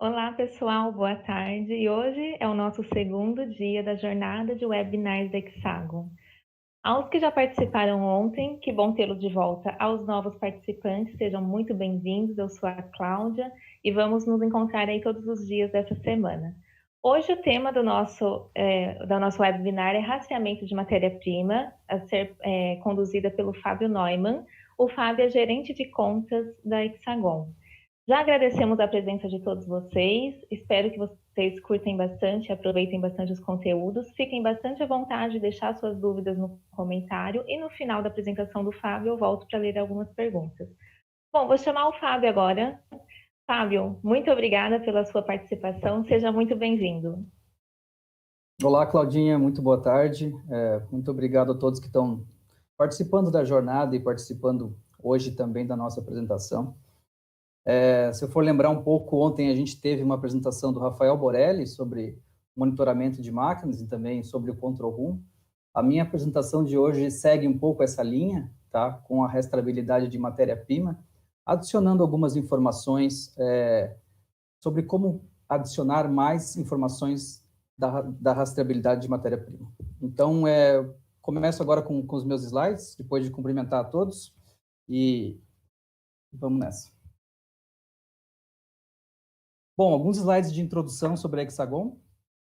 Olá, pessoal, boa tarde. E hoje é o nosso segundo dia da jornada de webinars da Hexagon. Aos que já participaram ontem, que bom tê-los de volta. Aos novos participantes, sejam muito bem-vindos. Eu sou a Cláudia e vamos nos encontrar aí todos os dias dessa semana. Hoje o tema do nosso webinar é rastreamento de matéria-prima, a ser conduzida pelo Fábio Neumann. O Fábio é gerente de contas da Hexagon. Já agradecemos a presença de todos vocês, espero que vocês curtem bastante, aproveitem bastante os conteúdos, fiquem bastante à vontade de deixar suas dúvidas no comentário e no final da apresentação do Fábio eu volto para ler algumas perguntas. Bom, vou chamar o Fábio agora. Fábio, muito obrigada pela sua participação, seja muito bem-vindo. Olá, Claudinha, muito boa tarde. Muito obrigado a todos que estão participando da jornada e participando hoje também da nossa apresentação. Se eu for lembrar um pouco, ontem a gente teve uma apresentação do Rafael Borelli sobre monitoramento de máquinas e também sobre o Control Room. A minha apresentação de hoje segue um pouco essa linha, tá? Com a rastreabilidade de matéria-prima, adicionando algumas informações sobre como adicionar mais informações da rastreabilidade de matéria-prima. Então, começo agora com os meus slides, depois de cumprimentar a todos, e vamos nessa. Bom, alguns slides de introdução sobre a Hexagon.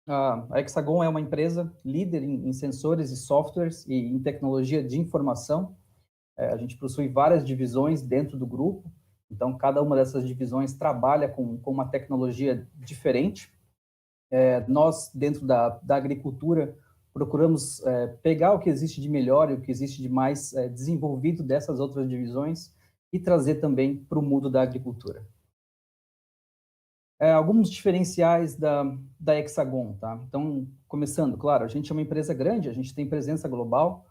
A Hexagon é uma empresa líder em sensores e softwares e em tecnologia de informação. A gente possui várias divisões dentro do grupo, então cada uma dessas divisões trabalha com uma tecnologia diferente. Nós, dentro da agricultura, procuramos pegar o que existe de melhor e o que existe de mais desenvolvido dessas outras divisões e trazer também para o mundo da agricultura. Alguns diferenciais da Hexagon, tá? Então, começando, claro, a gente é uma empresa grande, a gente tem presença global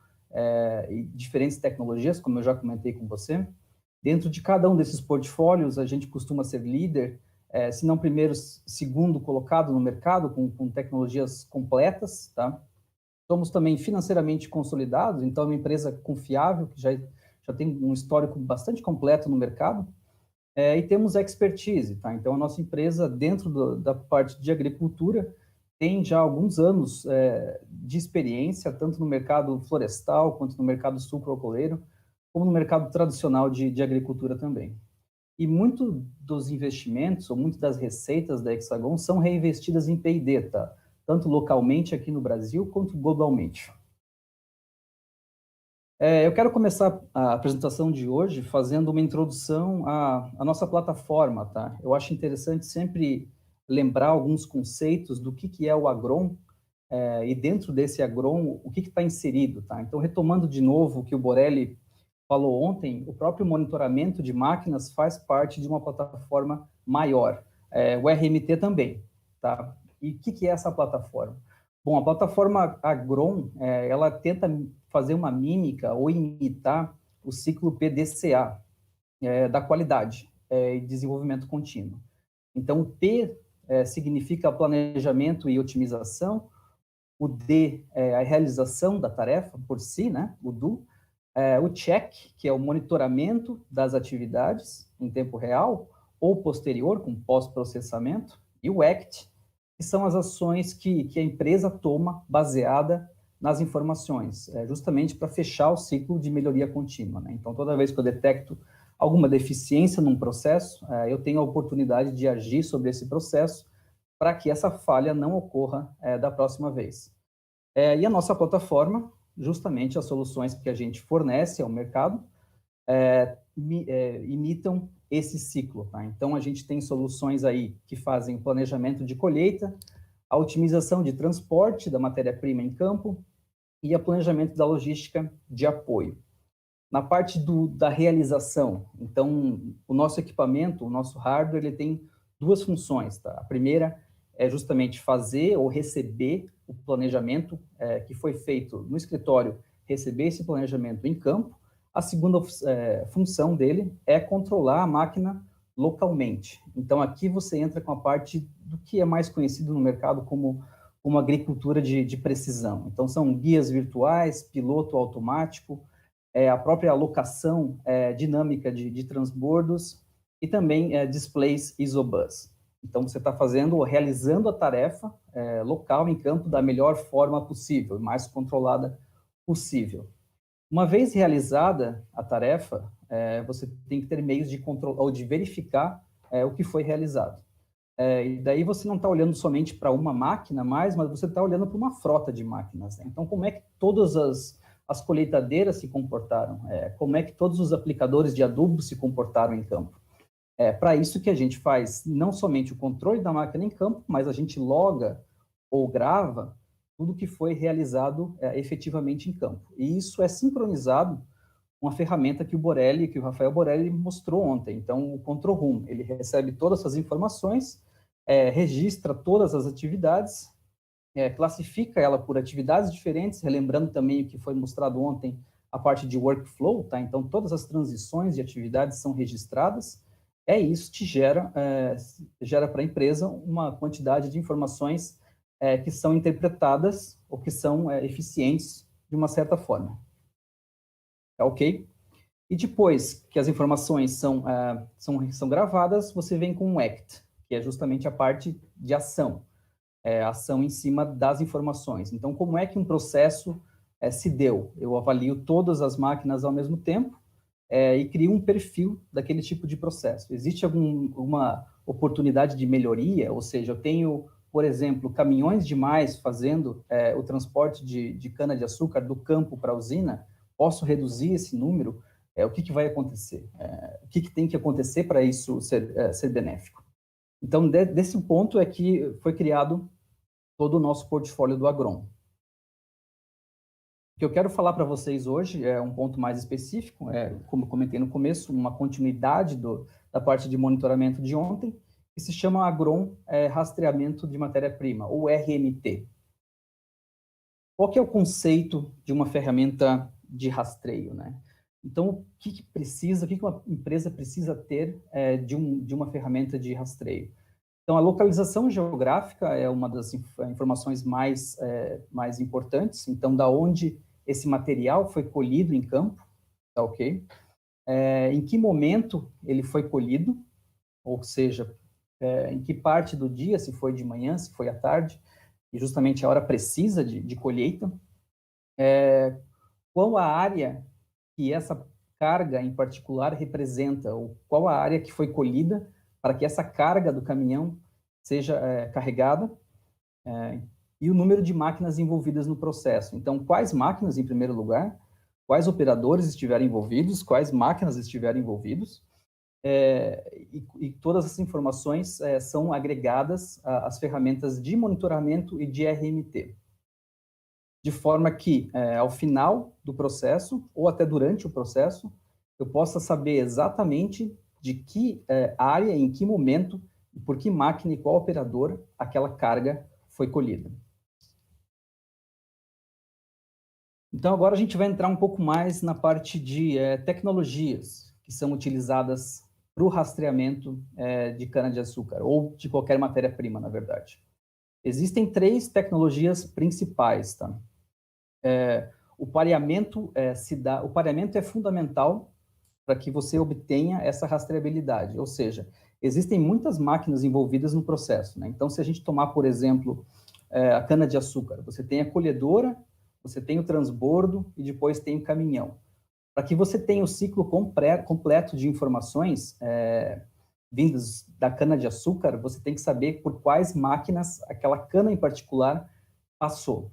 e diferentes tecnologias, como eu já comentei com você. Dentro de cada um desses portfólios, a gente costuma ser líder, se não primeiro, segundo colocado no mercado, com tecnologias completas, tá? Somos também financeiramente consolidados, então é uma empresa confiável, que já tem um histórico bastante completo no mercado, e temos expertise, tá? Então, a nossa empresa, dentro da parte de agricultura, tem já alguns anos de experiência, tanto no mercado florestal, quanto no mercado sucroalcooleiro, como no mercado tradicional de agricultura também. E muito dos investimentos, ou muito das receitas da Hexagon, são reinvestidas em P&D, tá? Tanto localmente aqui no Brasil, quanto globalmente. Eu quero começar a apresentação de hoje fazendo uma introdução à nossa plataforma, tá? Eu acho interessante sempre lembrar alguns conceitos do que é o Agron, e dentro desse Agron, o que está inserido, tá? Então, retomando de novo o que o Borelli falou ontem, o próprio monitoramento de máquinas faz parte de uma plataforma maior, o RMT também, tá? E o que é essa plataforma? Bom, a plataforma Agron, ela tenta fazer uma mímica ou imitar o ciclo PDCA, da qualidade e desenvolvimento contínuo. Então, o P significa planejamento e otimização, o D é a realização da tarefa por si, né, o do, o check, que é o monitoramento das atividades em tempo real ou posterior, com pós-processamento, e o act, que são as ações que a empresa toma baseada nas informações, justamente para fechar o ciclo de melhoria contínua, né? Então, toda vez que eu detecto alguma deficiência num processo, eu tenho a oportunidade de agir sobre esse processo para que essa falha não ocorra da próxima vez. E a nossa plataforma, justamente as soluções que a gente fornece ao mercado, imitam esse ciclo, tá? Então, a gente tem soluções aí que fazem planejamento de colheita, a otimização de transporte da matéria-prima em campo e o planejamento da logística de apoio. Na parte da realização, então, o nosso equipamento, o nosso hardware, ele tem duas funções, tá? A primeira é justamente fazer ou receber o planejamento que foi feito no escritório, receber esse planejamento em campo. A segunda função dele é controlar a máquina localmente. Então, aqui você entra com a parte do que é mais conhecido no mercado como agricultura de precisão. Então, são guias virtuais, piloto automático, a própria alocação dinâmica de transbordos e também displays Isobus. Então, você está realizando a tarefa local em campo da melhor forma possível, mais controlada possível. Uma vez realizada a tarefa, você tem que ter meios de controle ou de verificar o que foi realizado. E daí você não está olhando somente para uma máquina mais, mas você está olhando para uma frota de máquinas, né? Então, como é que todas as colheitadeiras se comportaram? Como é que todos os aplicadores de adubo se comportaram em campo? É para isso que a gente faz não somente o controle da máquina em campo, mas a gente loga ou grava tudo que foi realizado efetivamente em campo. E isso é sincronizado com a ferramenta que o Rafael Borelli mostrou ontem. Então, o Control Room, ele recebe todas essas informações, registra todas as atividades, classifica ela por atividades diferentes, relembrando também o que foi mostrado ontem, a parte de workflow, tá? Então, todas as transições de atividades são registradas. Isso te gera para a empresa uma quantidade de informações que são interpretadas ou que são eficientes de uma certa forma. Tá ok? E depois que as informações são gravadas, você vem com um ACT, que é justamente a parte de ação, ação em cima das informações. Então, como é que um processo se deu? Eu avalio todas as máquinas ao mesmo tempo e crio um perfil daquele tipo de processo. Existe alguma oportunidade de melhoria? Ou seja, eu tenho, por exemplo, caminhões demais fazendo o transporte de cana-de-açúcar do campo para a usina. Posso reduzir esse número? O que vai acontecer? O que tem que acontecer para isso ser benéfico? Então, desse ponto é que foi criado todo o nosso portfólio do Agron. O que eu quero falar para vocês hoje é um ponto mais específico, como eu comentei no começo, uma continuidade da parte de monitoramento de ontem, que se chama Agron Rastreamento de Matéria-Prima, ou RMT. Qual que é o conceito de uma ferramenta de rastreio, né? Então, o que uma empresa precisa ter de uma ferramenta de rastreio? Então, a localização geográfica é uma das informações mais importantes. Então, da onde esse material foi colhido em campo, tá ok? Em que momento ele foi colhido, ou seja, em que parte do dia, se foi de manhã, se foi à tarde, e justamente a hora precisa de colheita. Qual a área que essa carga em particular representa, ou qual a área que foi colhida para que essa carga do caminhão seja carregada, e o número de máquinas envolvidas no processo. Então, quais máquinas, em primeiro lugar, quais operadores estiveram envolvidos, quais máquinas estiveram envolvidos, e todas essas informações são agregadas às ferramentas de monitoramento e de RMT. De forma que, ao final do processo, ou até durante o processo, eu possa saber exatamente de que área, em que momento, por que máquina e qual operador aquela carga foi colhida. Então, agora a gente vai entrar um pouco mais na parte de tecnologias que são utilizadas para o rastreamento de cana-de-açúcar, ou de qualquer matéria-prima, na verdade. Existem 3 tecnologias principais, tá? O pareamento é fundamental para que você obtenha essa rastreabilidade, ou seja, existem muitas máquinas envolvidas no processo, né? Então, se a gente tomar, por exemplo, a cana-de-açúcar, você tem a colhedora, você tem o transbordo e depois tem o caminhão. Para que você tenha o ciclo completo de informações vindas da cana-de-açúcar, você tem que saber por quais máquinas aquela cana em particular passou.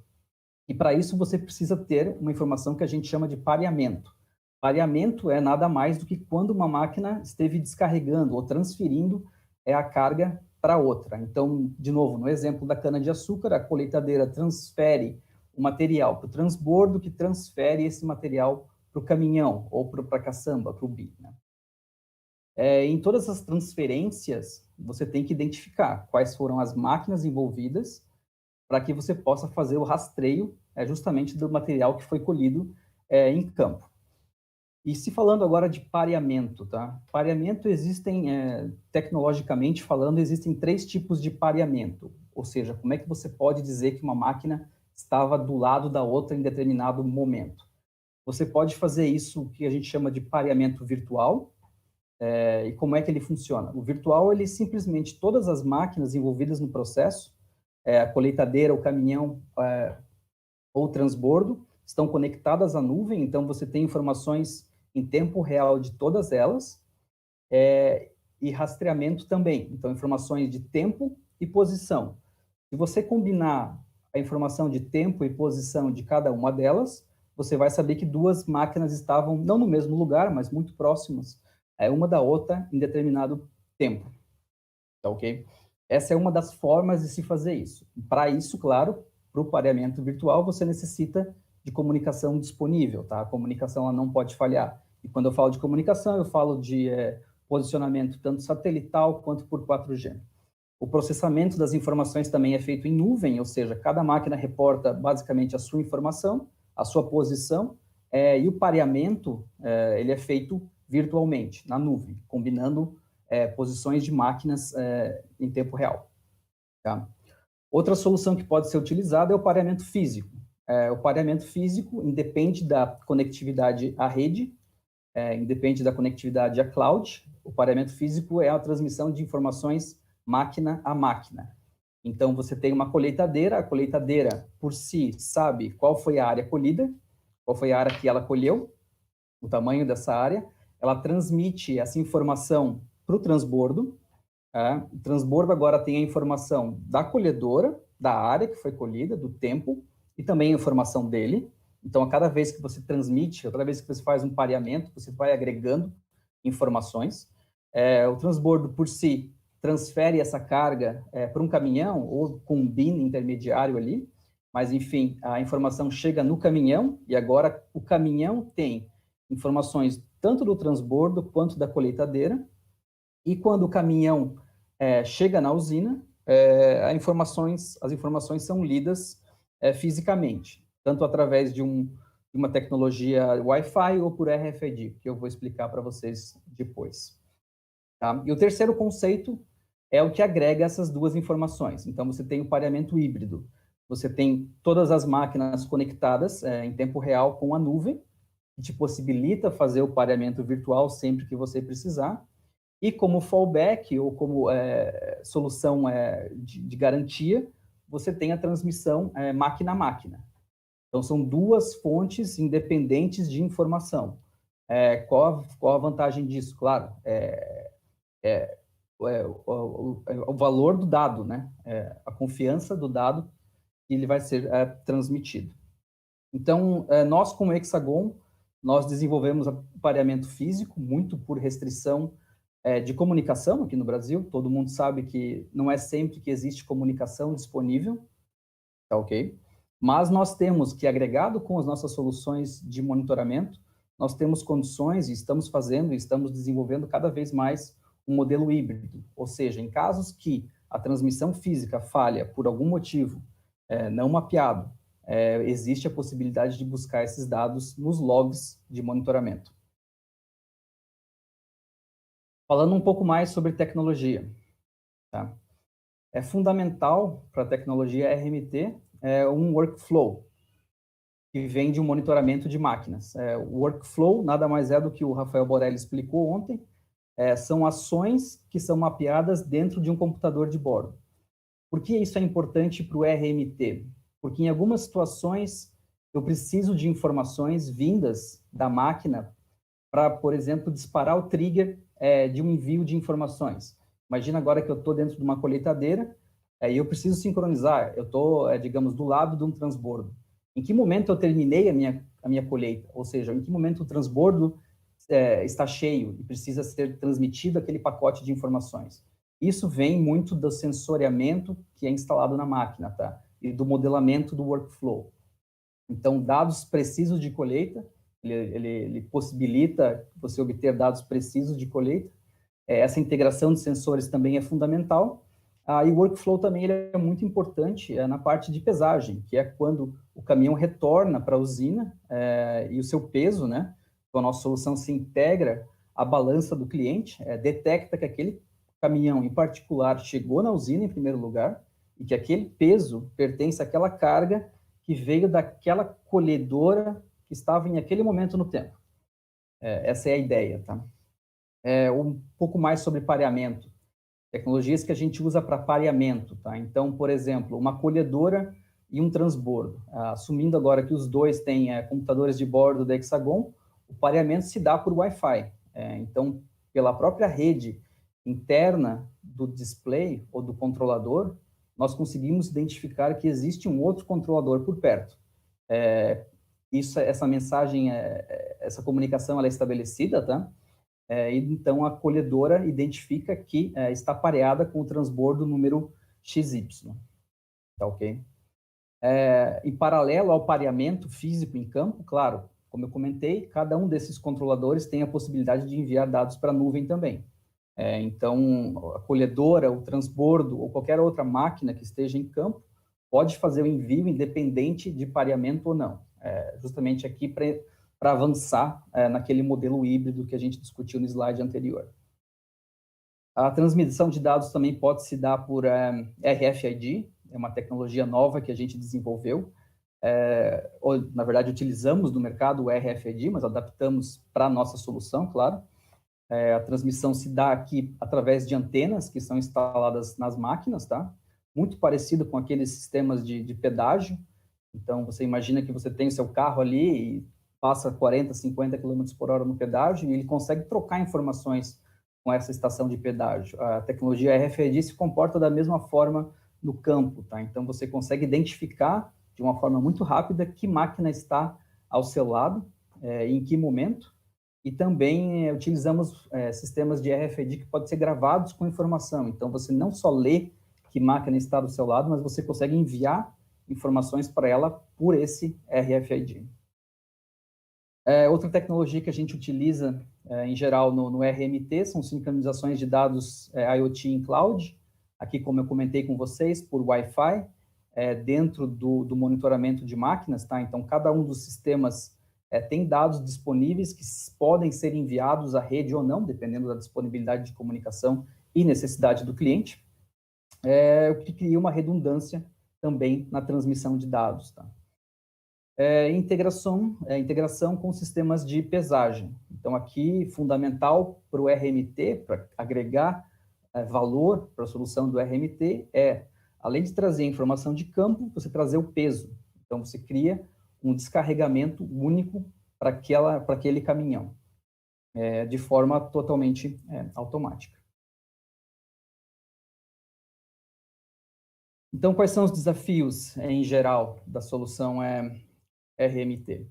E para isso você precisa ter uma informação que a gente chama de pareamento. Pareamento é nada mais do que quando uma máquina esteve descarregando ou transferindo a carga para outra. Então, de novo, no exemplo da cana-de-açúcar, a colheitadeira transfere o material para o transbordo, que transfere esse material para o caminhão ou para a caçamba, para o BI, né? Em todas as transferências, você tem que identificar quais foram as máquinas envolvidas para que você possa fazer o rastreio justamente do material que foi colhido em campo. E se falando agora de pareamento, tá? Pareamento tecnologicamente falando, existem 3 tipos de pareamento. Ou seja, como é que você pode dizer que uma máquina estava do lado da outra em determinado momento? Você pode fazer isso que a gente chama de pareamento virtual, E como é que ele funciona? O virtual, ele simplesmente, todas as máquinas envolvidas no processo, a colheitadeira, o caminhão ou o transbordo, estão conectadas à nuvem, então você tem informações em tempo real de todas elas, e rastreamento também, então informações de tempo e posição. Se você combinar a informação de tempo e posição de cada uma delas, você vai saber que duas máquinas estavam não no mesmo lugar, mas muito próximas, uma da outra em determinado tempo. Tá ok? Essa é uma das formas de se fazer isso. Para isso, claro, para o pareamento virtual, você necessita de comunicação disponível, tá? A comunicação ela não pode falhar. E quando eu falo de comunicação, eu falo de posicionamento tanto satelital quanto por 4G. O processamento das informações também é feito em nuvem, ou seja, cada máquina reporta basicamente a sua informação, a sua posição, e o pareamento ele é feito virtualmente, na nuvem, combinando posições de máquinas em tempo real. Tá? Outra solução que pode ser utilizada é o pareamento físico. O pareamento físico independe da conectividade à rede, independe da conectividade à cloud. O pareamento físico é a transmissão de informações máquina a máquina. Então, você tem uma colheitadeira, a colheitadeira, por si, sabe qual foi a área colhida, qual foi a área que ela colheu, o tamanho dessa área, ela transmite essa informação para o transbordo. O transbordo agora tem a informação da colhedora, da área que foi colhida, do tempo, e também a informação dele. Então, a cada vez que você transmite, a cada vez que você faz um pareamento, você vai agregando informações. O transbordo, por si, transfere essa carga para um caminhão ou com um bin intermediário ali, mas, enfim, a informação chega no caminhão e agora o caminhão tem informações tanto do transbordo quanto da colheitadeira, e quando o caminhão chega na usina, as informações são lidas fisicamente, tanto através de uma tecnologia Wi-Fi ou por RFID, que eu vou explicar para vocês depois. Tá? E o terceiro conceito é o que agrega essas duas informações. Então, você tem o pareamento híbrido. Você tem todas as máquinas conectadas em tempo real com a nuvem, que te possibilita fazer o pareamento virtual sempre que você precisar. E como fallback, ou como solução de garantia, você tem a transmissão máquina a máquina. Então, são duas fontes independentes de informação. Qual a vantagem disso? Claro, o valor do dado, né? A confiança do dado que ele vai ser transmitido. Então, nós, como Hexagon, nós desenvolvemos o pareamento físico, muito por restrição de comunicação aqui no Brasil. Todo mundo sabe que não é sempre que existe comunicação disponível, tá ok? Mas nós temos que, agregado com as nossas soluções de monitoramento, nós temos condições e estamos desenvolvendo cada vez mais um modelo híbrido, ou seja, em casos que a transmissão física falha por algum motivo não mapeado, existe a possibilidade de buscar esses dados nos logs de monitoramento. Falando um pouco mais sobre tecnologia, tá? É fundamental para a tecnologia RMT um workflow, que vem de um monitoramento de máquinas. O workflow nada mais é do que o Rafael Borelli explicou ontem, são ações que são mapeadas dentro de um computador de bordo. Por que isso é importante para o RMT? Porque em algumas situações eu preciso de informações vindas da máquina para, por exemplo, disparar o trigger de um envio de informações. Imagina agora que eu estou dentro de uma colheitadeira e eu preciso sincronizar, eu estou, digamos, do lado de um transbordo. Em que momento eu terminei a minha colheita? Ou seja, em que momento o transbordo está cheio e precisa ser transmitido aquele pacote de informações? Isso vem muito do sensoriamento que é instalado na máquina, tá? E do modelamento do workflow. Então, dados precisos de colheita, ele possibilita você obter dados precisos de colheita. Essa integração de sensores também é fundamental. E o workflow também ele é muito importante na parte de pesagem, que é quando o caminhão retorna para a usina e o seu peso, né? Então, a nossa solução se integra à balança do cliente, detecta que aquele caminhão em particular chegou na usina em primeiro lugar e que aquele peso pertence àquela carga que veio daquela colhedora que estava em aquele momento no tempo. Essa é a ideia, tá? Um pouco mais sobre pareamento. Tecnologias que a gente usa para pareamento, tá? Então, por exemplo, uma colhedora e um transbordo. Assumindo agora que os dois têm computadores de bordo da Hexagon, o pareamento se dá por Wi-Fi. Então, pela própria rede interna do display ou do controlador, nós conseguimos identificar que existe um outro controlador por perto. Essa mensagem, essa comunicação, ela é estabelecida, tá? Então, a colhedora identifica que está pareada com o transbordo número XY. Tá ok? Em paralelo ao pareamento físico em campo, claro, como eu comentei, cada um desses controladores tem a possibilidade de enviar dados para a nuvem também. Então, a colhedora, o transbordo ou qualquer outra máquina que esteja em campo pode fazer o envio independente de pareamento ou não. Justamente aqui para avançar naquele modelo híbrido que a gente discutiu no slide anterior. A transmissão de dados também pode se dar por RFID, é uma tecnologia nova que a gente desenvolveu, ou, na verdade, utilizamos no mercado o RFID, mas adaptamos para a nossa solução, claro. A transmissão se dá aqui através de antenas que são instaladas nas máquinas, tá? Muito parecido com aqueles sistemas de pedágio. Então, você imagina que você tem o seu carro ali e passa 40, 50 km por hora no pedágio e ele consegue trocar informações com essa estação de pedágio. A tecnologia RFID se comporta da mesma forma no campo, tá? Então, você consegue identificar de uma forma muito rápida que máquina está ao seu lado, em que momento, e também utilizamos sistemas de RFID que podem ser gravados com informação. Então, você não só lê que máquina está do seu lado, mas você consegue enviar informações para ela por esse RFID. Outra tecnologia que a gente utiliza, em geral, no RMT, são sincronizações de dados IoT em cloud. Aqui, como eu comentei com vocês, por Wi-Fi, dentro do monitoramento de máquinas, tá? Então, cada um dos sistemas tem dados disponíveis que podem ser enviados à rede ou não, dependendo da disponibilidade de comunicação e necessidade do cliente, o que cria uma redundância também na transmissão de dados. Tá? Integração com sistemas de pesagem. Então, aqui, fundamental para o RMT, para agregar valor para a solução do RMT, além de trazer informação de campo, você trazer o peso. Então, você cria um descarregamento único para aquele caminhão, de forma totalmente automática. Então, quais são os desafios, em geral, da solução RMT?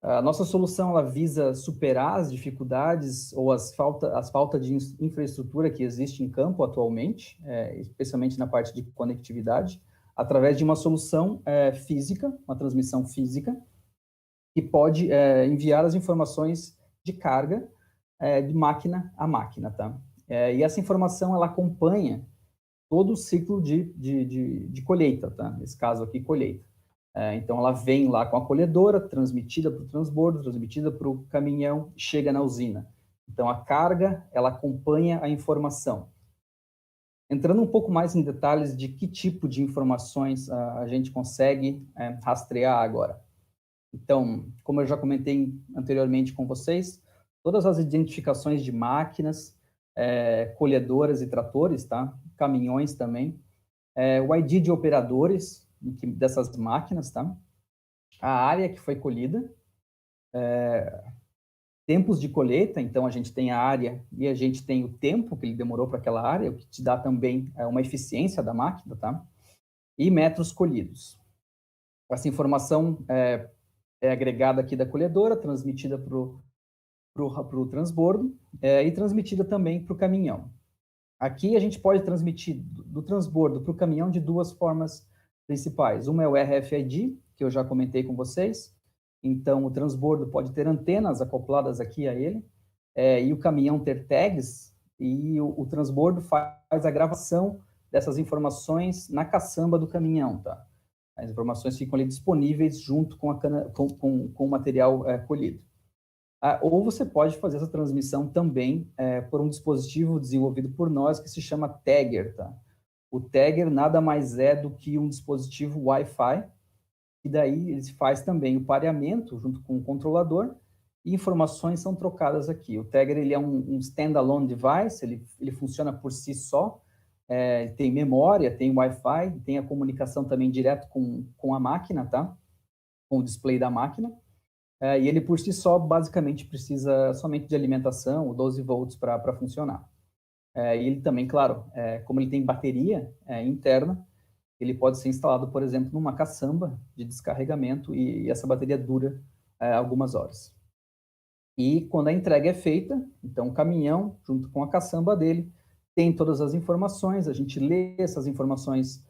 A nossa solução ela visa superar as dificuldades ou as faltas de infraestrutura que existe em campo atualmente, especialmente na parte de conectividade, através de uma solução física, uma transmissão física, que pode enviar as informações de carga de máquina a máquina, tá? E essa informação, ela acompanha todo o ciclo de colheita, tá? Nesse caso aqui, colheita. Então, ela vem lá com a colhedora, transmitida para o transbordo, transmitida para o caminhão, chega na usina. Então, a carga, ela acompanha a informação. Entrando um pouco mais em detalhes de que tipo de informações a gente consegue rastrear agora. Então, como eu já comentei anteriormente com vocês, todas as identificações de máquinas, colhedoras e tratores, tá? Caminhões também, o ID de operadores dessas máquinas, tá? A área que foi colhida, tempos de colheita, então a gente tem a área e a gente tem o tempo que ele demorou para aquela área, o que te dá também uma eficiência da máquina, tá? E metros colhidos. Essa informação é agregada aqui da colhedora, transmitida para o transbordo e transmitida também para o caminhão. Aqui a gente pode transmitir do transbordo para o caminhão de duas formas principais. Uma é o RFID, que eu já comentei com vocês. Então, o transbordo pode ter antenas acopladas aqui a ele, e o caminhão ter tags, e o transbordo faz a gravação dessas informações na caçamba do caminhão, tá? As informações ficam ali disponíveis junto com o material colhido. Ou você pode fazer essa transmissão também por um dispositivo desenvolvido por nós que se chama Tagger, tá? O Tagger nada mais é do que um dispositivo Wi-Fi, e daí ele faz também o pareamento junto com o controlador e informações são trocadas aqui. O tagger ele é um standalone device, ele funciona por si só, tem memória, tem Wi-Fi, tem a comunicação também direto com a máquina, tá? Com o display da máquina. E ele por si só, basicamente, precisa somente de alimentação, 12 volts para funcionar. E ele também, claro, como ele tem bateria interna, ele pode ser instalado, por exemplo, numa caçamba de descarregamento e essa bateria dura algumas horas. E quando a entrega é feita, então o caminhão, junto com a caçamba dele, tem todas as informações, a gente lê essas informações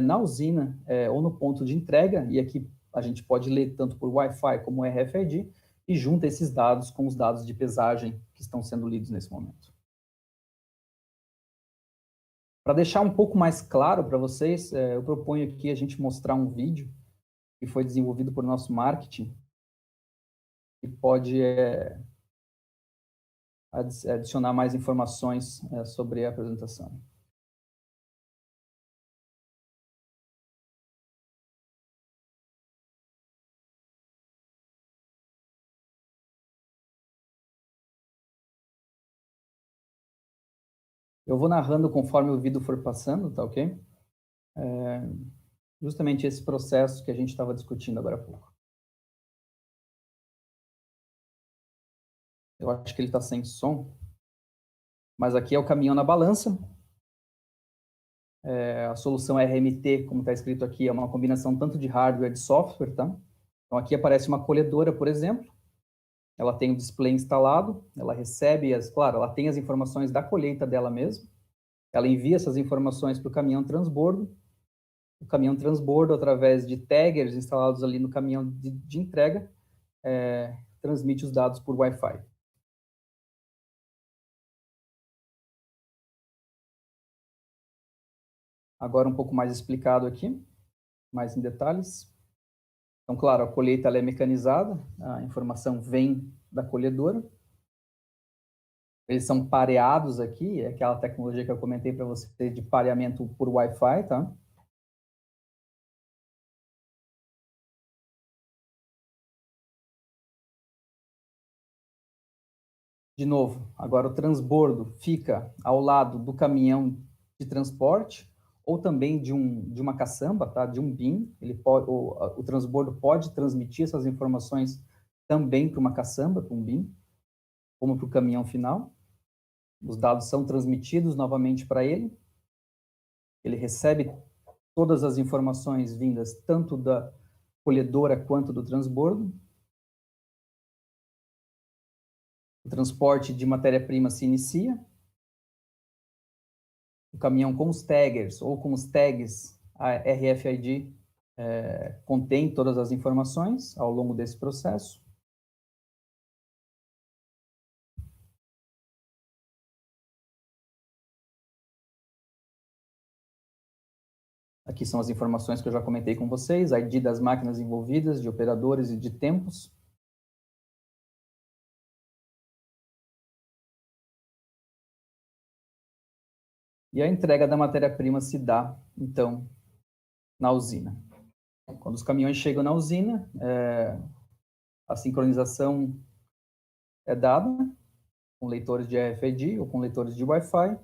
na usina ou no ponto de entrega, e aqui a gente pode ler tanto por Wi-Fi como RFID, e junta esses dados com os dados de pesagem que estão sendo lidos nesse momento. Para deixar um pouco mais claro para vocês, eu proponho aqui a gente mostrar um vídeo que foi desenvolvido por nosso marketing, que pode adicionar mais informações sobre a apresentação. Eu vou narrando conforme o vídeo for passando, tá ok? Justamente esse processo que a gente estava discutindo agora há pouco. Eu acho que ele está sem som, mas aqui é o caminhão na balança. A solução RMT, como está escrito aqui, é uma combinação tanto de hardware e de software, tá? Então aqui aparece uma colhedora, por exemplo. Ela tem o display instalado, ela recebe claro, ela tem as informações da colheita dela mesma. Ela envia essas informações para o caminhão transbordo. O caminhão transbordo, através de taggers instalados ali no caminhão de entrega, transmite os dados por Wi-Fi. Agora um pouco mais explicado aqui, mais em detalhes. Então, claro, a colheita ela é mecanizada, a informação vem da colhedora. Eles são pareados aqui, é aquela tecnologia que eu comentei para você de pareamento por Wi-Fi, tá? De novo, agora o transbordo fica ao lado do caminhão de transporte ou também de uma caçamba, tá? De um bin. O transbordo pode transmitir essas informações também para uma caçamba, para um bin, como para o caminhão final. Os dados são transmitidos novamente para ele. Ele recebe todas as informações vindas tanto da colhedora quanto do transbordo. O transporte de matéria-prima se inicia. O caminhão com os taggers ou com os tags, a RFID contém todas as informações ao longo desse processo. Aqui são as informações que eu já comentei com vocês, ID das máquinas envolvidas, de operadores e de tempos. E a entrega da matéria-prima se dá, então, na usina. Quando os caminhões chegam na usina, a sincronização é dada com leitores de RFID ou com leitores de Wi-Fi,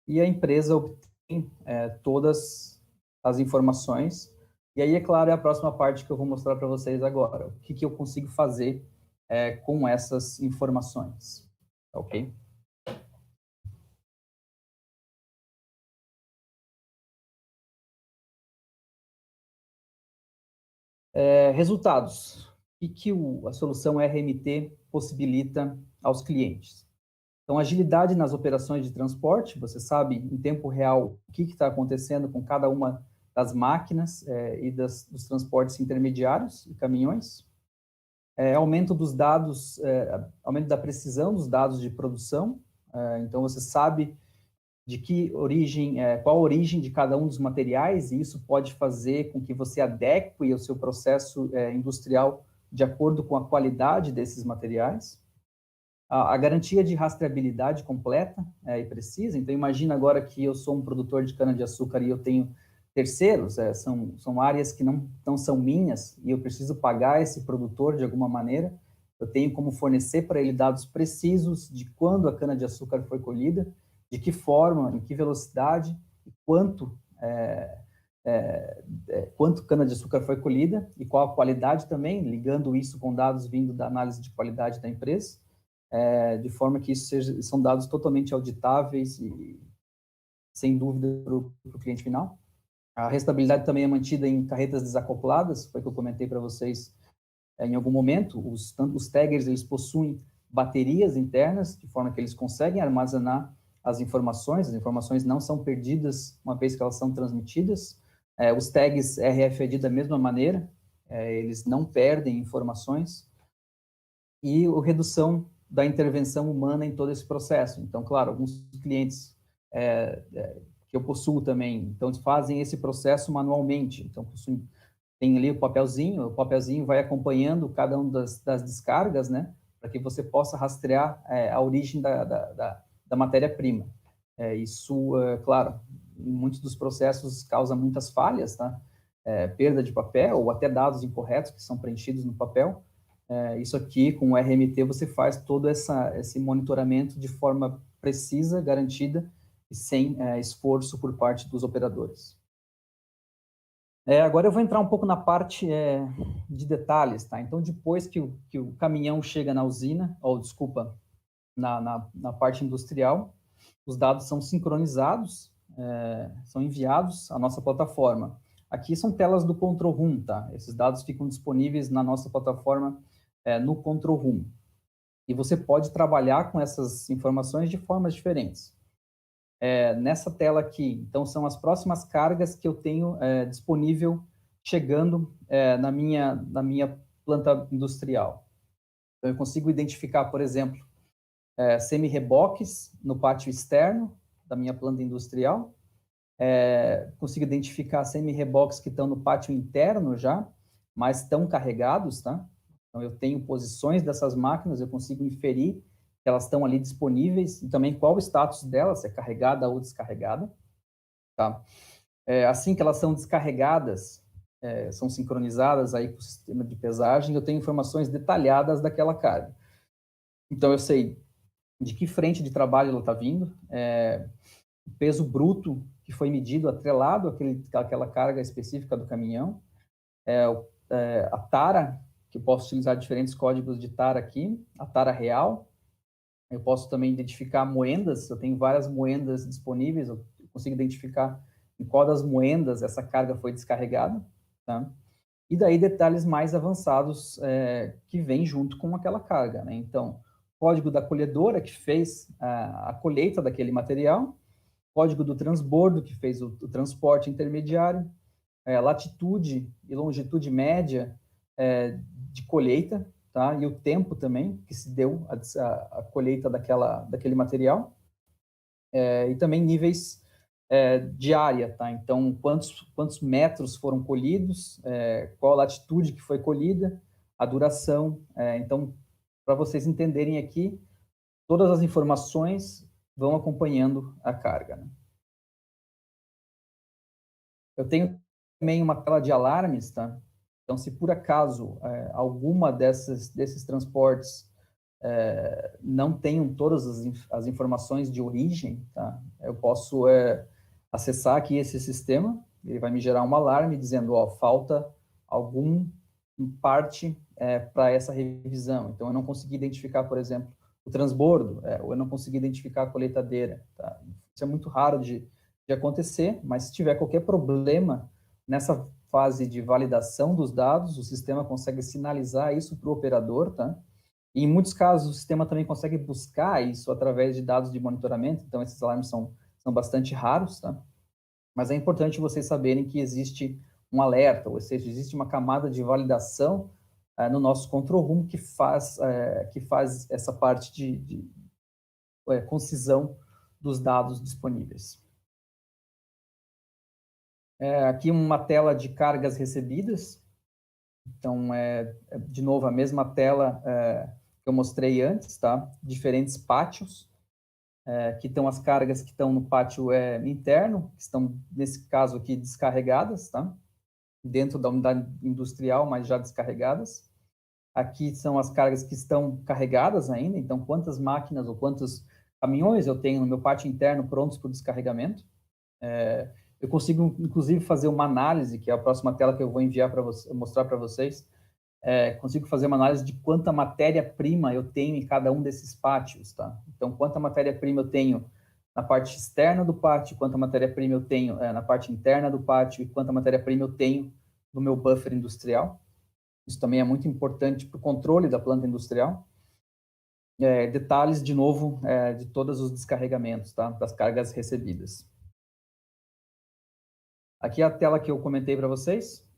e a empresa obtém todas as informações. E aí, é claro, é a próxima parte que eu vou mostrar para vocês agora. O que eu consigo fazer com essas informações, ok? Resultados. O que a solução RMT possibilita aos clientes? Então, agilidade nas operações de transporte, você sabe em tempo real o que está acontecendo com cada uma das máquinas e dos transportes intermediários e caminhões. Aumento dos dados, aumento da precisão dos dados de produção. Então, você sabe de que origem, qual a origem de cada um dos materiais, e isso pode fazer com que você adeque o seu processo industrial de acordo com a qualidade desses materiais. A garantia de rastreabilidade completa e precisa. Então, imagina agora que eu sou um produtor de cana-de-açúcar e eu tenho terceiros, são áreas que não são minhas, e eu preciso pagar esse produtor de alguma maneira. eu tenho como fornecer para ele dados precisos de quando a cana-de-açúcar foi colhida, de que forma, em que velocidade, e quanto cana-de-açúcar foi colhida e qual a qualidade também, ligando isso com dados vindo da análise de qualidade da empresa, de forma que são dados totalmente auditáveis e sem dúvida para o cliente final. A restabilidade também é mantida em carretas desacopladas, foi o que eu comentei para vocês em algum momento. Os taggers, eles possuem baterias internas, de forma que eles conseguem armazenar as informações não são perdidas uma vez que elas são transmitidas. Os tags RFID da mesma maneira, eles não perdem informações. E a redução da intervenção humana em todo esse processo. Então, claro, alguns clientes que eu possuo também, então fazem esse processo manualmente. Então, tem ali o papelzinho vai acompanhando cada uma das descargas, né, para que você possa rastrear a origem da matéria-prima. Isso, claro, em muitos dos processos causa muitas falhas, tá? Perda de papel ou até dados incorretos que são preenchidos no papel. Isso aqui, com o RMT, você faz todo esse monitoramento de forma precisa, garantida e sem esforço por parte dos operadores. Agora eu vou entrar um pouco na parte de detalhes, tá? Então, depois que o caminhão chega na usina, na parte industrial, os dados são sincronizados, são enviados à nossa plataforma. Aqui são telas do Control Room, tá? Esses dados ficam disponíveis na nossa plataforma no Control Room. E você pode trabalhar com essas informações de formas diferentes. Nessa tela aqui, então, são as próximas cargas que eu tenho disponível chegando na minha planta industrial. Então, eu consigo identificar, por exemplo, semi-reboques no pátio externo da minha planta industrial. Consigo identificar semi-reboques que estão no pátio interno já, mas estão carregados, tá? Então, eu tenho posições dessas máquinas, eu consigo inferir que elas estão ali disponíveis e também qual o status delas, se é carregada ou descarregada, tá? Assim que elas são descarregadas, são sincronizadas aí com o sistema de pesagem, eu tenho informações detalhadas daquela carga. Então, eu sei de que frente de trabalho ela está vindo, o peso bruto que foi medido atrelado àquela carga específica do caminhão, a tara, que eu posso utilizar diferentes códigos de tara aqui, a tara real. Eu posso também identificar moendas, eu tenho várias moendas disponíveis, eu consigo identificar em qual das moendas essa carga foi descarregada, tá? E daí detalhes mais avançados que vêm junto com aquela carga, né? Então, código da colhedora que fez a colheita daquele material, código do transbordo que fez o transporte intermediário, latitude e longitude média de colheita, tá? E o tempo também que se deu a colheita daquele material, e também níveis de área, tá? Então, quantos metros foram colhidos, qual a latitude que foi colhida, a duração. Então, para vocês entenderem aqui, todas as informações vão acompanhando a carga, né? Eu tenho também uma tela de alarmes, tá? Então, se por acaso alguma desses transportes não tenham todas as informações de origem, tá? Eu posso acessar aqui esse sistema, ele vai me gerar um alarme dizendo, ó, falta algum parte para essa revisão. Então, eu não consegui identificar, por exemplo, o transbordo, ou eu não consegui identificar a colheitadeira, tá? Isso é muito raro de acontecer, mas se tiver qualquer problema nessa fase de validação dos dados, o sistema consegue sinalizar isso para o operador, tá? E em muitos casos, o sistema também consegue buscar isso através de dados de monitoramento, então esses alarmes são bastante raros, tá? Mas é importante vocês saberem que existe um alerta, ou seja, existe uma camada de validação no nosso control room que faz essa parte de concisão dos dados disponíveis. Aqui uma tela de cargas recebidas. Então, de novo, a mesma tela que eu mostrei antes, tá? Diferentes pátios, que estão as cargas que estão no pátio interno, que estão, nesse caso aqui, descarregadas, tá? Dentro da unidade industrial, mas já descarregadas. Aqui são as cargas que estão carregadas ainda, então quantas máquinas ou quantos caminhões eu tenho no meu pátio interno prontos para o descarregamento. Eu consigo, inclusive, fazer uma análise, que é a próxima tela que eu vou enviar para mostrar para vocês. Consigo fazer uma análise de quanta matéria-prima eu tenho em cada um desses pátios, tá? Então, quanta matéria-prima eu tenho na parte externa do pátio, quanta matéria-prima eu tenho na parte interna do pátio e quanta matéria-prima eu tenho no meu buffer industrial. Isso também é muito importante para o controle da planta industrial. Detalhes, de novo, de todos os descarregamentos, tá? Das cargas recebidas. Aqui é a tela que eu comentei para vocês,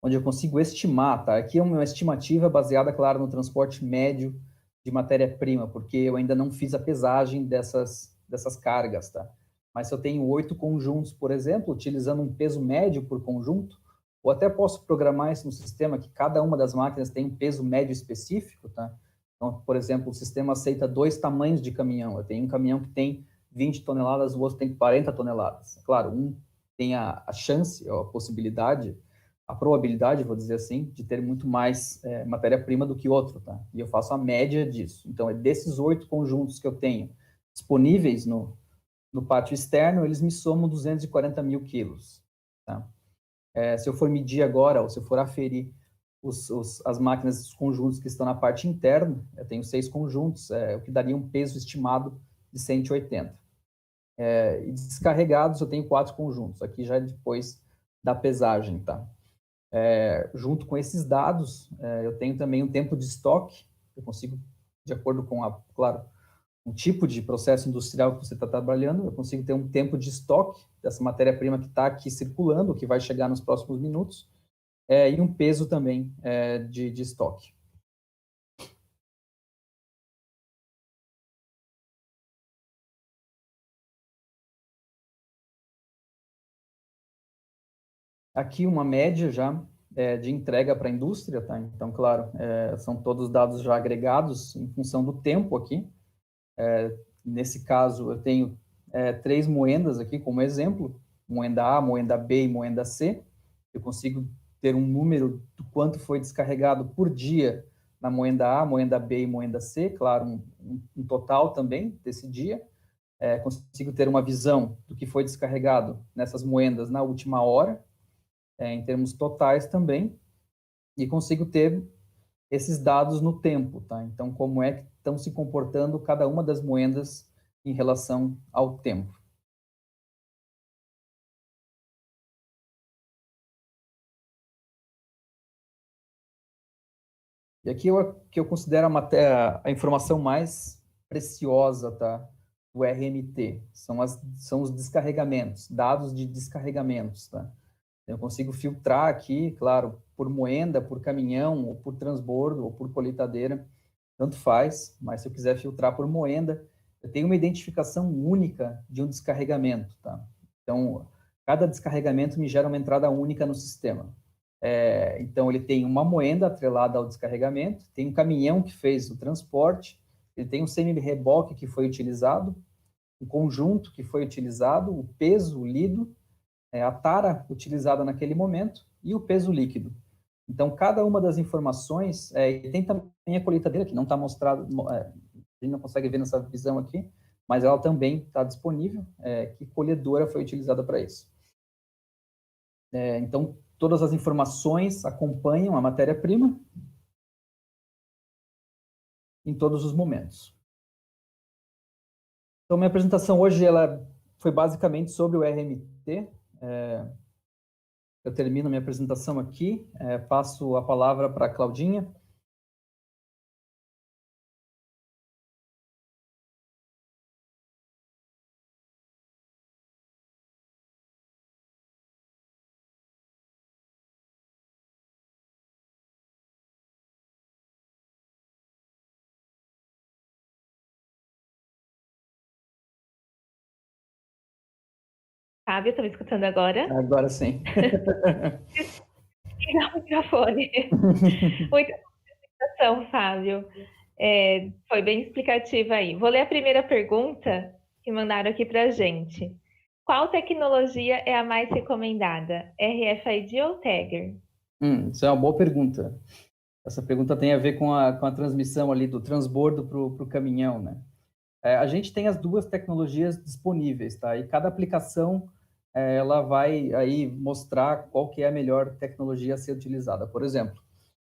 onde eu consigo estimar, tá? Aqui é uma estimativa baseada, claro, no transporte médio de matéria-prima, porque eu ainda não fiz a pesagem dessas cargas, tá? Mas se eu tenho 8 conjuntos, por exemplo, utilizando um peso médio por conjunto, ou até posso programar isso no sistema, que cada uma das máquinas tem um peso médio específico, tá? Então, por exemplo, o sistema aceita 2 tamanhos de caminhão. Eu tenho um caminhão que tem 20 toneladas, o outro tem 40 toneladas. Claro, um tem a chance, a possibilidade, a probabilidade, vou dizer assim, de ter muito mais matéria-prima do que outro, tá? E eu faço a média disso. Então, desses 8 conjuntos que eu tenho disponíveis no pátio externo, eles me somam 240 mil quilos, tá? Se eu for medir agora, ou se eu for aferir as máquinas, os conjuntos que estão na parte interna, eu tenho 6 conjuntos, o que daria um peso estimado de 180. E descarregados, eu tenho 4 conjuntos. Aqui já é depois da pesagem, tá? Junto com esses dados, eu tenho também um tempo de estoque. Eu consigo, de acordo com, claro, um tipo de processo industrial que você está trabalhando, eu consigo ter um tempo de estoque dessa matéria-prima que está aqui circulando, que vai chegar nos próximos minutos, e um peso também de estoque. Aqui uma média já de entrega para a indústria, tá? Então, claro, são todos dados já agregados em função do tempo aqui. Nesse caso, eu tenho 3 moendas aqui como exemplo, moenda A, moenda B e moenda C. Eu consigo ter um número do quanto foi descarregado por dia na moenda A, moenda B e moenda C, claro, um total também desse dia. Consigo ter uma visão do que foi descarregado nessas moendas na última hora, em termos totais também, e consigo ter esses dados no tempo, tá? Então, como é que estão se comportando cada uma das moendas em relação ao tempo. E aqui que eu considero a informação mais preciosa, tá? Do RMT, são os descarregamentos, dados de descarregamentos, tá? Eu consigo filtrar aqui, claro, por moenda, por caminhão, ou por transbordo, ou por colheitadeira, tanto faz, mas se eu quiser filtrar por moenda, eu tenho uma identificação única de um descarregamento, tá? Então, cada descarregamento me gera uma entrada única no sistema. Então, ele tem uma moenda atrelada ao descarregamento, tem um caminhão que fez o transporte, ele tem um semi-reboque que foi utilizado, um conjunto que foi utilizado, o peso lido, a tara utilizada naquele momento e o peso líquido. Então, cada uma das informações, e tem também a colheitadeira, que não está mostrada, a gente não consegue ver nessa visão aqui, mas ela também está disponível, que colhedora foi utilizada para isso. Então, todas as informações acompanham a matéria-prima em todos os momentos. Então, minha apresentação hoje ela foi basicamente sobre o RMT. Eu termino minha apresentação aqui, passo a palavra para a Claudinha. Fábio, estão me escutando agora? Agora sim. Ligar o microfone. Muita apresentação, Fábio. Foi bem explicativa aí. Vou ler a primeira pergunta que mandaram aqui para a gente. Qual tecnologia é a mais recomendada? RFID ou Tagger? Isso é uma boa pergunta. Essa pergunta tem a ver com a transmissão ali do transbordo para o caminhão, né? A gente tem as duas tecnologias disponíveis, tá? E cada aplicação ela vai aí mostrar qual que é a melhor tecnologia a ser utilizada. Por exemplo,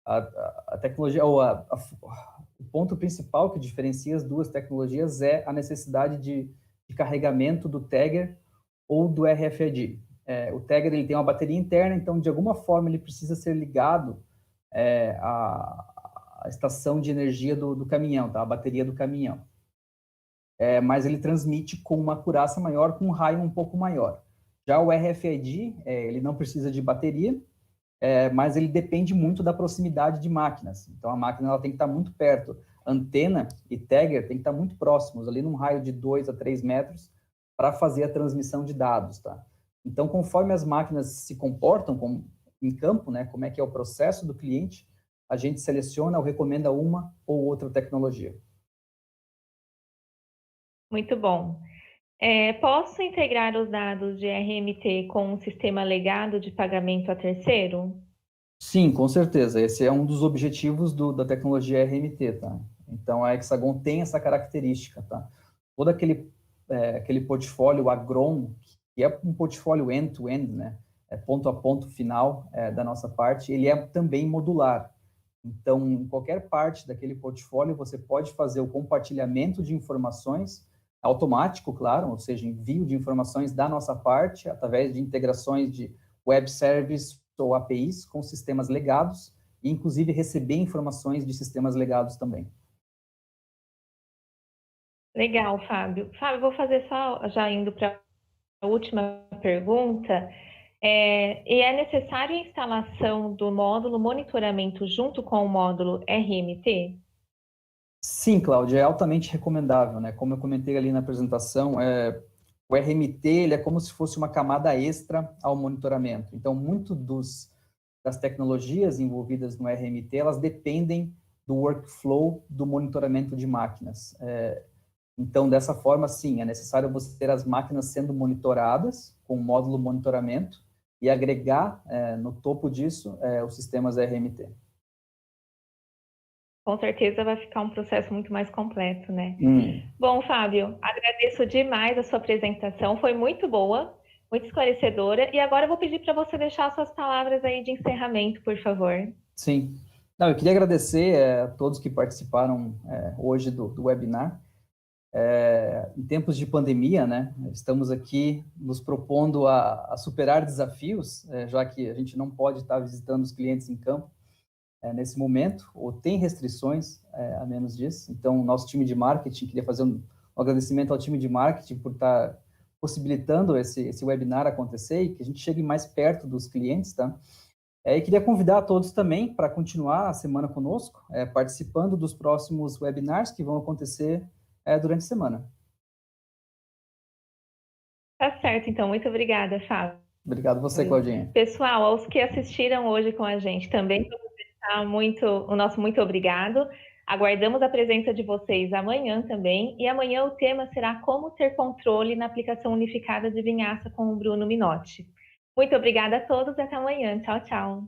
a tecnologia ou o ponto principal que diferencia as duas tecnologias é a necessidade de carregamento do tagger ou do RFID. O tagger ele tem uma bateria interna, então de alguma forma ele precisa ser ligado à estação de energia do caminhão, tá? A bateria do caminhão. Mas ele transmite com uma acurácia maior, com um raio um pouco maior. Já o RFID, ele não precisa de bateria, mas ele depende muito da proximidade de máquinas. Então, a máquina ela tem que estar muito perto. Antena e tagger tem que estar muito próximos, ali num raio de 2 a 3 metros, para fazer a transmissão de dados, tá? Então, conforme as máquinas se comportam em campo, né, como é que é o processo do cliente, a gente seleciona ou recomenda uma ou outra tecnologia. Muito bom. Posso integrar os dados de RMT com um sistema legado de pagamento a terceiro? Sim, com certeza. Esse é um dos objetivos da tecnologia RMT, tá? Então, a Hexagon tem essa característica, tá? Todo aquele portfólio Agron, que é um portfólio end-to-end, né? Ponto a ponto final da nossa parte, ele é também modular. Então, em qualquer parte daquele portfólio, você pode fazer o compartilhamento de informações automático, claro, ou seja, envio de informações da nossa parte, através de integrações de web service ou APIs com sistemas legados, e inclusive receber informações de sistemas legados também. Legal, Fábio. Fábio, vou fazer só, já indo para a última pergunta. E é necessária a instalação do módulo monitoramento junto com o módulo RMT? Sim, Cláudia, é altamente recomendável, né? Como eu comentei ali na apresentação, o RMT ele é como se fosse uma camada extra ao monitoramento. Então, muito das tecnologias envolvidas no RMT, elas dependem do workflow do monitoramento de máquinas. Então, dessa forma, sim, é necessário você ter as máquinas sendo monitoradas com o módulo monitoramento e agregar no topo disso os sistemas RMT. Com certeza vai ficar um processo muito mais completo, né? Hum. Bom, Fábio, agradeço demais a sua apresentação, foi muito boa, muito esclarecedora, e agora eu vou pedir para você deixar suas palavras aí de encerramento, por favor. Sim. Não, eu queria agradecer a todos que participaram hoje do webinar. Em tempos de pandemia, né, estamos aqui nos propondo a superar desafios, já que a gente não pode estar visitando os clientes em campo nesse momento, ou tem restrições a menos disso. Então, o nosso time de marketing, queria fazer um agradecimento ao time de marketing por estar possibilitando esse webinar acontecer e que a gente chegue mais perto dos clientes, tá? E queria convidar a todos também para continuar a semana conosco, participando dos próximos webinars que vão acontecer durante a semana. Tá certo, então, muito obrigada, Fábio. Obrigado você, Claudinha. Pessoal, aos que assistiram hoje com a gente também, vamos deixar o nosso muito obrigado. Aguardamos a presença de vocês amanhã também, e amanhã o tema será como ter controle na aplicação unificada de vinhaça com o Bruno Minotti. Muito obrigada a todos e até amanhã. Tchau, tchau.